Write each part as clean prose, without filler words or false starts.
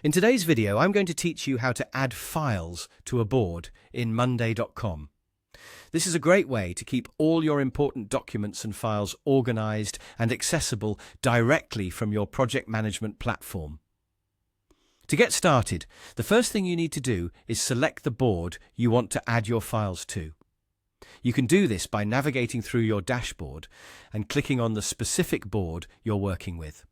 In today's video, I'm going to teach you how to add files to a board in Monday.com. This is a great way to keep all your important documents and files organized and accessible directly from your project management platform. To get started, the first thing you need to do is select the board you want to add your files to. You can do this by navigating through your dashboard and clicking on the specific board you're working with.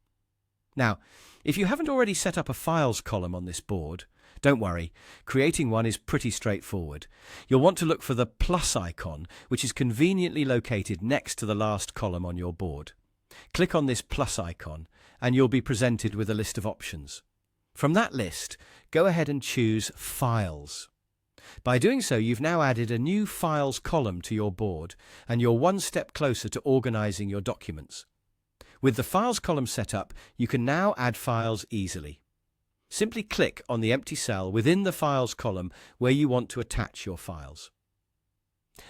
Now, if you haven't already set up a files column on this board, don't worry, creating one is pretty straightforward. You'll want to look for the plus icon, which is conveniently located next to the last column on your board. Click on this plus icon, and you'll be presented with a list of options. From that list, go ahead and choose Files. By doing so, you've now added a new Files column to your board, and you're one step closer to organizing your documents. With the Files column set up, you can now add files easily. Simply click on the empty cell within the Files column where you want to attach your files.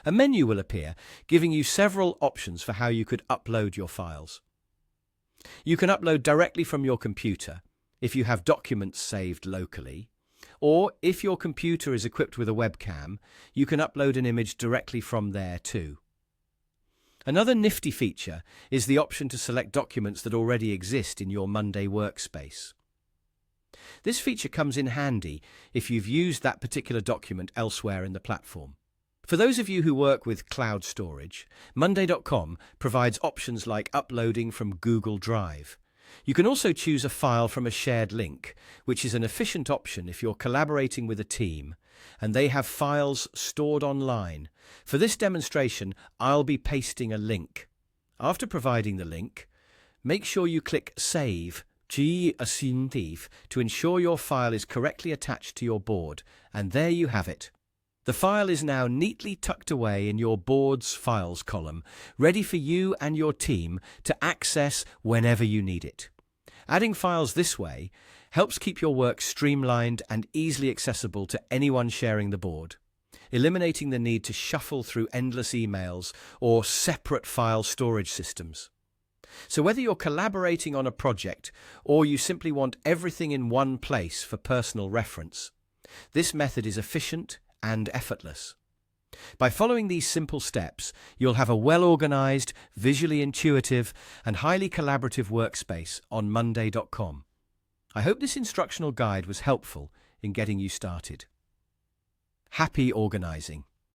A menu will appear, giving you several options for how you could upload your files. You can upload directly from your computer, if you have documents saved locally, or if your computer is equipped with a webcam, you can upload an image directly from there too. Another nifty feature is the option to select documents that already exist in your Monday workspace. This feature comes in handy if you've used that particular document elsewhere in the platform. For those of you who work with cloud storage, Monday.com provides options like uploading from Google Drive. You can also choose a file from a shared link, which is an efficient option if you're collaborating with a team and they have files stored online. For this demonstration, I'll be pasting a link. After providing the link, make sure you click Save to ensure your file is correctly attached to your board, and there you have it. The file is now neatly tucked away in your board's files column, ready for you and your team to access whenever you need it. Adding files this way helps keep your work streamlined and easily accessible to anyone sharing the board, eliminating the need to shuffle through endless emails or separate file storage systems. So whether you're collaborating on a project or you simply want everything in one place for personal reference, this method is efficient and effortless. By following these simple steps, you'll have a well-organized, visually intuitive, and highly collaborative workspace on Monday.com. I hope this instructional guide was helpful in getting you started. Happy organizing!